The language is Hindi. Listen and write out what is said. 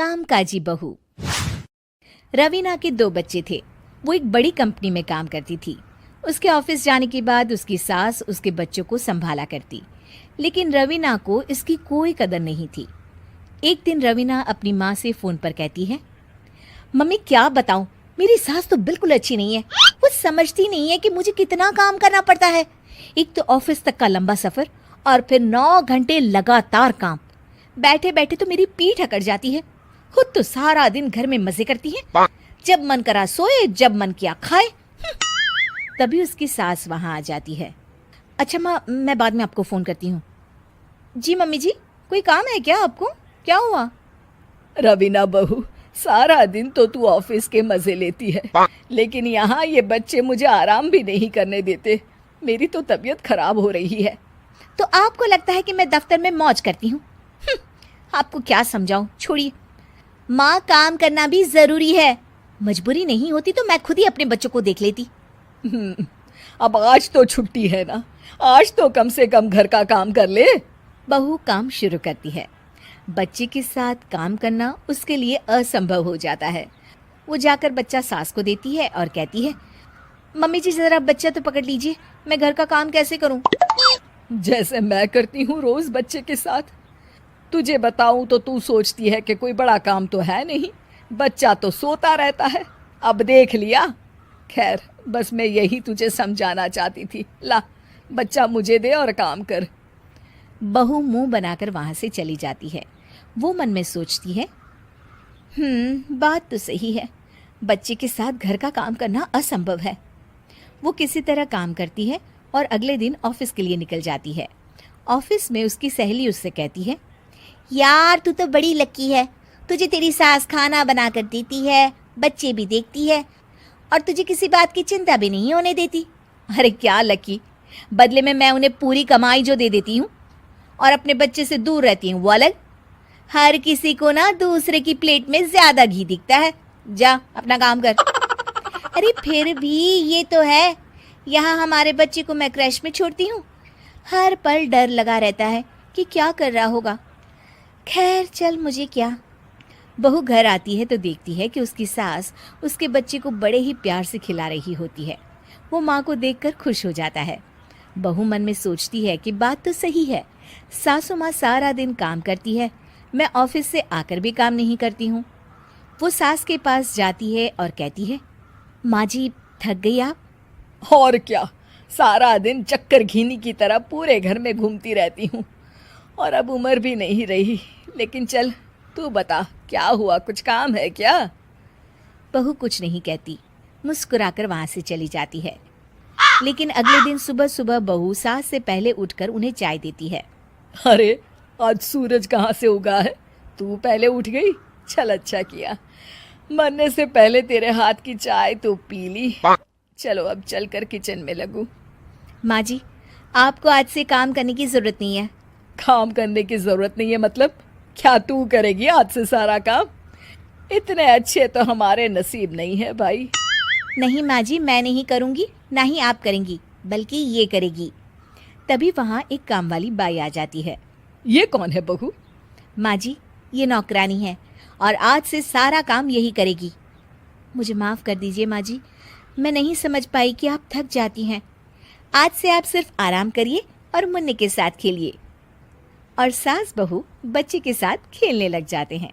कामकाजी बहू। रवीना के 2 बच्चे थे। वो एक बड़ी कंपनी में काम करती थी। उसके ऑफिस जाने के बाद उसकी सास उसके बच्चों को संभाला करती, लेकिन रवीना को इसकी कोई कदर नहीं थी। एक दिन रवीना अपनी माँ से फोन पर कहती है, मम्मी क्या बताऊं, मेरी सास तो बिल्कुल अच्छी नहीं है। वो समझती नहीं है कि मुझे कितना काम करना पड़ता है। एक तो ऑफिस तक का लंबा सफर और फिर 9 घंटे लगातार काम। बैठे बैठे तो मेरी पीठ अकड़ जाती है। खुद तो सारा दिन घर में मजे करती है, जब मन करा सोए, जब मन किया खाए। तभी उसकी सास वहां आ जाती है। अच्छा माँ, मैं बाद में आपको फोन करती हूँ। जी मम्मी जी, कोई काम है क्या आपको? क्या हुआ? रवीना बहू, सारा दिन तो तू ऑफिस के मजे लेती है, लेकिन यहाँ ये बच्चे मुझे आराम भी नहीं करने देते। मेरी तो तबीयत खराब हो रही है। तो आपको लगता है कि मैं दफ्तर में मौज करती हूँ? आपको क्या समझाऊं, छोड़िए। माँ, काम करना भी जरूरी है। मजबूरी नहीं होती तो मैं खुद ही अपने बच्चों को देख लेती। अब आज तो छुट्टी है ना, आज तो कम से कम घर का काम कर ले। बहू काम शुरू करती है। बच्चे के साथ काम करना उसके लिए असंभव हो जाता है। वो जाकर बच्चा सास को देती है और कहती है, मम्मी जी जरा बच्चा तो पकड़ लीजिए, मैं घर का काम कैसे करूं? जैसे मैं करती हूँ रोज बच्चे के साथ। तुझे बताऊं तो तू सोचती है कि कोई बड़ा काम तो है नहीं, बच्चा तो सोता रहता है। अब देख लिया। खैर, बस मैं यही तुझे समझाना चाहती थी। ला, बच्चा मुझे दे और काम कर। बहू मुंह बनाकर वहां से चली जाती है। वो मन में सोचती है, बात तो सही है, बच्चे के साथ घर का काम करना असंभव है। वो किसी तरह काम करती है और अगले दिन ऑफिस के लिए निकल जाती है। ऑफिस में उसकी सहेली उससे कहती है, यार तू तो बड़ी लकी है, तुझे तेरी सास खाना बना कर देती है, बच्चे भी देखती है और तुझे किसी बात की चिंता भी नहीं होने देती। अरे क्या लकी, बदले में मैं उन्हें पूरी कमाई जो दे देती हूँ और अपने बच्चे से दूर रहती हूँ वो अलग। हर किसी को ना दूसरे की प्लेट में ज्यादा घी दिखता है। जा अपना काम कर। अरे फिर भी ये तो है, यहाँ हमारे बच्चे को मैं क्रैश में छोड़ती हूँ, हर पल डर लगा रहता है कि क्या कर रहा होगा। खैर चल, मुझे क्या। बहू घर आती है तो देखती है कि उसकी सास उसके बच्चे को बड़े ही प्यार से खिला रही होती है। वो माँ को देखकर खुश हो जाता है। बहू मन में सोचती है कि बात तो सही है, सासू माँ सारा दिन काम करती है, मैं ऑफिस से आकर भी काम नहीं करती हूँ। वो सास के पास जाती है और कहती है, माँ जी थक गई आप? और क्या, सारा दिन चक्कर घीनी की तरह पूरे घर में घूमती रहती हूँ और अब उम्र भी नहीं रही। लेकिन चल तू बता, क्या हुआ, कुछ काम है क्या? बहू कुछ नहीं कहती, मुस्कुराकर वहां से चली जाती है। लेकिन अगले दिन सुबह सुबह बहू सास से पहले उठकर उन्हें चाय देती है। अरे आज सूरज कहाँ से उगा है, तू पहले उठ गई। चल अच्छा किया, मरने से पहले तेरे हाथ की चाय तो पी ली। चलो अब चलकर किचन में लगूं। माँ जी, आपको आज से काम करने की जरूरत नहीं है। काम करने की जरूरत नहीं है मतलब? क्या तू करेगी आज से सारा काम? इतने अच्छे तो हमारे नसीब नहीं है भाई। नहीं माँ जी, मैं नहीं करूँगी, ना ही आप करेंगी, बल्कि ये करेगी। तभी वहाँ एक काम वाली बाई आ जाती है। ये कौन है बहू? माँ जी, ये नौकरानी है और आज से सारा काम यही करेगी। मुझे माफ़ कर दीजिए माँ जी, मैं नहीं समझ पाई कि आप थक जाती हैं। आज से आप सिर्फ आराम करिए और मुन्ने के साथ खेलिए। और सास बहू बच्चे के साथ खेलने लग जाते हैं।